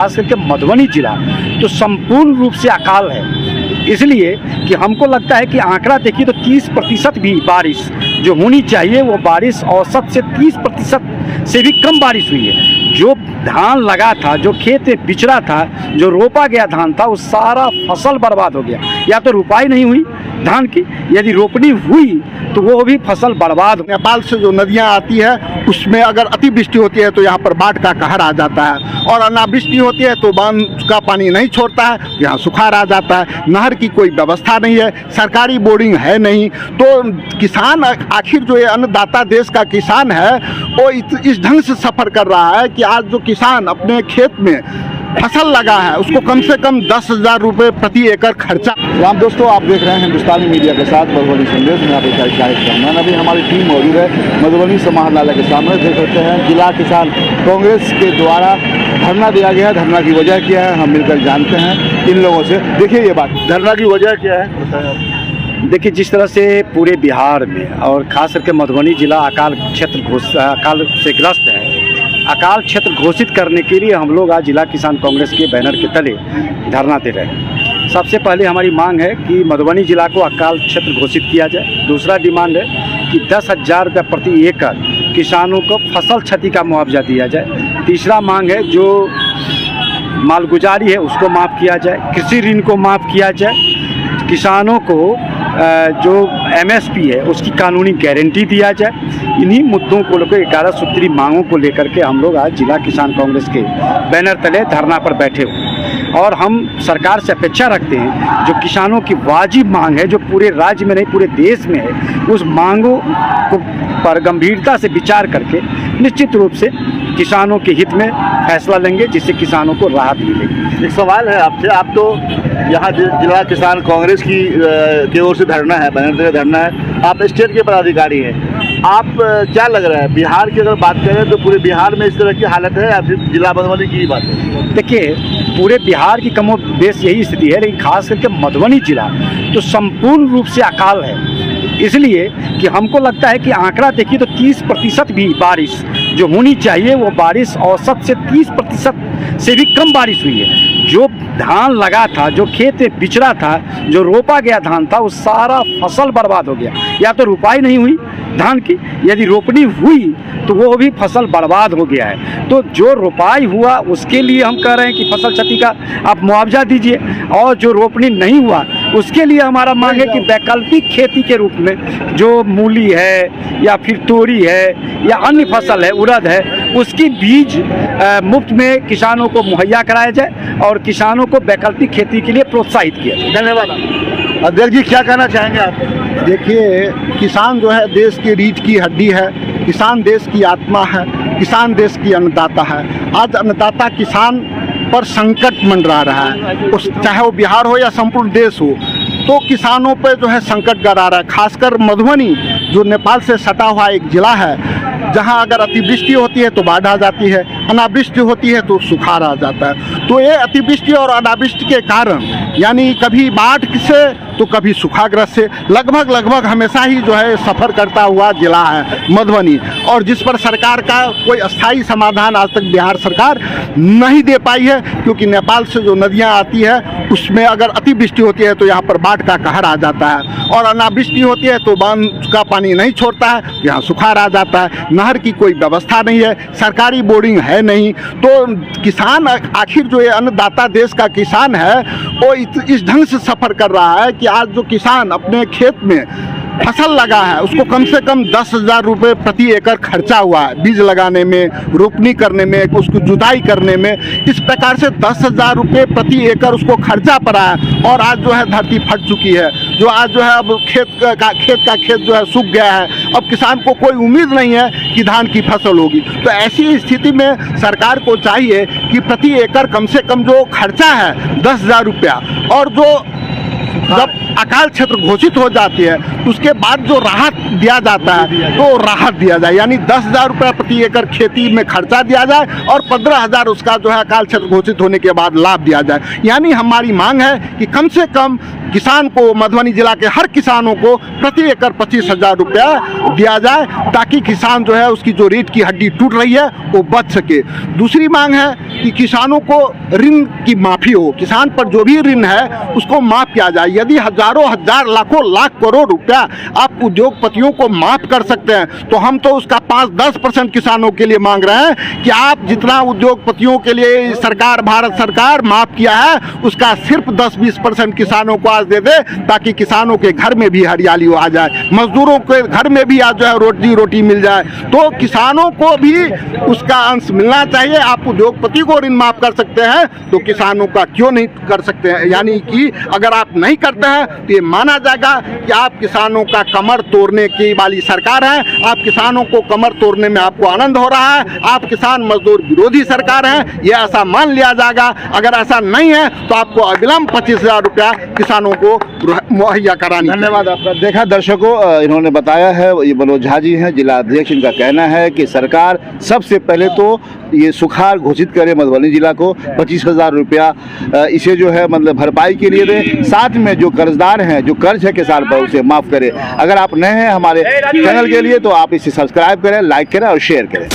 खास करके मधुबनी जिला तो संपूर्ण रूप से अकाल है। इसलिए कि हमको लगता है कि आंकड़ा देखिए तो 30% भी बारिश जो होनी चाहिए वो बारिश औसत से 30% से भी कम बारिश हुई है। जो धान लगा था, जो खेत में बिचड़ा था, जो रोपा गया धान था, वो सारा फसल बर्बाद हो गया। या तो रुपाई नहीं हुई धान की, यदि रोपनी हुई तो वो भी फसल बर्बाद। नेपाल से जो नदियां आती है उसमें अगर अतिवृष्टि होती है तो यहाँ पर बाढ़ का कहर आ जाता है, और अनावृष्टि होती है तो बांध का पानी नहीं छोड़ता है, यहाँ सुखाड़ आ जाता है। नहर की कोई व्यवस्था नहीं है, सरकारी बोरिंग है नहीं। तो किसान आखिर जो ये अन्नदाता देश का किसान है वो इस ढंग से सफ़र कर रहा है कि आज जो किसान अपने खेत में फसल लगा है उसको कम से कम 10,000 रुपये प्रति एकड़ खर्चा। राम दोस्तों, आप देख रहे हैं हिंदुस्तानी मीडिया के साथ मधुबनी संदेश में आपका कार्यक्रम। अभी हमारी टीम मौजूद है मधुबनी समाहरणालय के सामने। देख सकते हैं जिला किसान कांग्रेस के द्वारा धरना दिया गया। धरना की वजह क्या है हम मिलकर जानते हैं इन लोगों से। देखिए ये बात, धरना की वजह क्या है? देखिए, जिस तरह से पूरे बिहार में और खास करके मधुबनी जिला अकाल से ग्रस्त है, अकाल क्षेत्र घोषित करने के लिए हम लोग आज जिला किसान कांग्रेस के बैनर के तले धरना दे रहे हैं। सबसे पहले हमारी मांग है कि मधुबनी जिला को अकाल क्षेत्र घोषित किया जाए। दूसरा डिमांड है कि 10,000 रुपये प्रति एकड़ किसानों को फसल क्षति का मुआवजा दिया जाए। तीसरा मांग है जो मालगुजारी है उसको माफ़ किया जाए, कृषि ऋण को माफ़ किया जाए, किसानों को जो MSP है उसकी कानूनी गारंटी दिया जाए। इन्हीं मुद्दों को लेकर 11 सूत्री मांगों को लेकर के हम लोग आज जिला किसान कांग्रेस के बैनर तले धरना पर बैठे हुए। और हम सरकार से अपेक्षा रखते हैं जो किसानों की वाजिब मांग है, जो पूरे राज्य में नहीं पूरे देश में है, उस मांगों को पर गंभीरता से विचार करके निश्चित रूप से किसानों के हित में फैसला लेंगे, जिससे किसानों को राहत मिलेगी। एक सवाल है आपसे, आप तो यहाँ जिला किसान कांग्रेस की ओर से धरना है, बैनर तले धरना है, आप स्टेट के पदाधिकारी हैं। आप क्या लग रहा है बिहार की अगर बात करें तो पूरे बिहार में इस तरह की हालत है या फिर जिला मधुबनी की ही बात है? देखिए, पूरे बिहार की कमो बेश यही स्थिति है, लेकिन खास करके मधुबनी जिला तो संपूर्ण रूप से अकाल है। इसलिए कि हमको लगता है कि आंकड़ा देखिए तो 30% भी बारिश जो होनी चाहिए वो बारिश औसत से 30% से भी कम बारिश हुई है। जो धान लगा था, जो खेत में बिचड़ा था, जो रोपा गया धान था, वो सारा फसल बर्बाद हो गया। या तो रुपाई नहीं हुई धान की, यदि रोपनी हुई तो वो भी फसल बर्बाद हो गया है। तो जो रोपाई हुआ उसके लिए हम कह रहे हैं कि फसल क्षति का आप मुआवजा दीजिए, और जो रोपनी नहीं हुआ उसके लिए हमारा मांग है कि वैकल्पिक खेती के रूप में जो मूली है या फिर तोरी है या अन्य फसल है, उड़द है, उसकी बीज मुफ्त में किसानों को मुहैया कराया जाए और किसानों को वैकल्पिक खेती के लिए प्रोत्साहित किया जाए। धन्यवाद। अध्यक्ष जी, क्या कहना चाहेंगे आप? देखिए, किसान जो है देश की रीढ़ की हड्डी है, किसान देश की आत्मा है, किसान देश की अन्नदाता है। आज अन्नदाता किसान पर संकट मंडरा रहा है, चाहे वो बिहार हो या संपूर्ण देश हो, तो किसानों पे जो है संकट गड़ा रहा है। खासकर मधुबनी जो नेपाल से सटा हुआ एक ज़िला है, जहां अगर अतिवृष्टि होती है तो बाढ़ आ जाती है, अनावृष्टि होती है तो सुखाड़ आ जाता है। तो ये अतिवृष्टि और अनावृष्टि के कारण यानी कभी बाढ़ से तो कभी सूखाग्रस्त से लगभग हमेशा ही जो है सफ़र करता हुआ जिला है मधुबनी, और जिस पर सरकार का कोई अस्थायी समाधान आज तक बिहार सरकार नहीं दे पाई है। क्योंकि नेपाल से जो नदियां आती है उसमें अगर अतिवृष्टि होती है तो यहाँ पर बाढ़ का कहर आ जाता है, और अनावृष्टि होती है तो बांध का पानी नहीं छोड़ता है, यहाँ सुखाड़ आ जाता है। नहर की कोई व्यवस्था नहीं है, सरकारी बोरिंग है नहीं। तो किसान आखिर जो ये अन्नदाता देश का किसान है वो इस ढंग से सफ़र कर रहा है कि आज जो किसान अपने खेत में फसल लगा है उसको कम से कम 10,000 रुपये प्रति एकड़ खर्चा हुआ है, बीज लगाने में, रोपनी करने में, उसको जुताई करने में। इस प्रकार से 10,000 रुपये प्रति एकड़ उसको खर्चा पड़ा है, और आज जो है धरती फट चुकी है। जो आज जो है अब खेत जो है सूख गया है। अब किसान को कोई उम्मीद नहीं है कि धान की फसल होगी। तो ऐसी स्थिति में सरकार को चाहिए कि प्रति एकड़ कम से कम जो खर्चा है 10,000 रुपया, और जो जब अकाल क्षेत्र घोषित हो जाती है उसके बाद जो राहत दिया जाता है तो राहत दिया जाए, यानी 10,000 रुपये प्रति एकड़ खेती में खर्चा दिया जाए और 15,000 उसका जो है अकाल क्षेत्र घोषित होने के बाद लाभ दिया जाए। यानी हमारी मांग है कि कम से कम किसान को, मधुबनी जिला के हर किसानों को प्रति एकड़ 25,000 रुपया दिया जाए ताकि किसान जो है उसकी जो रीढ़ की हड्डी टूट रही है वो बच सके। दूसरी मांग है कि किसानों को ऋण की माफ़ी हो, किसान पर जो भी ऋण है उसको माफ़ किया जाए। यदि हजारों हजार लाखों लाख करोड़ रुपया आप उद्योगपतियों को माफ़ कर सकते हैं तो हम तो उसका 5-10% किसानों के लिए मांग रहे हैं कि आप जितना उद्योगपतियों के लिए सरकार, भारत सरकार माफ़ किया है उसका सिर्फ 10-20% किसानों को आज दे दे ताकि किसानों के घर में भी हरियाली आ जाए, मजदूरों के घर में भी आज जो है रोटी मिल जाए। तो किसानों को भी उसका अंश मिलना चाहिए। आप उद्योगपति को ऋण माफ़ कर सकते हैं तो किसानों का क्यों नहीं कर सकते हैं? यानी कि अगर आप नहीं करते हैं तो ये माना जाएगा कि आप किसानों का कमर तोड़ने की वाली सरकार है, आप किसानों को कमर तोड़ने में आपको आनंद हो रहा है, आप किसान मजदूर विरोधी सरकार हैं, ये ऐसा मान लिया जाएगा। अगर ऐसा नहीं है तो आपको अविलंब 25,000 रुपया किसानों को मुहैया करानी। धन्यवाद आपका। देखा दर्शकों, इन्होंने बताया है, ये मनोज झा जी हैं जिला अध्यक्ष, इनका कहना है कि सरकार सबसे पहले तो ये सुखाड़ घोषित करे मधुबनी जिला को 25,000 रुपया इसे जो है मतलब भरपाई के लिए दे, साथ में जो कर्जदार हैं, जो कर्ज है किसान पर उसे माफ़ करे। अगर आप नए हैं हमारे चैनल के लिए तो आप इसे सब्सक्राइब करें, लाइक करें और शेयर करें।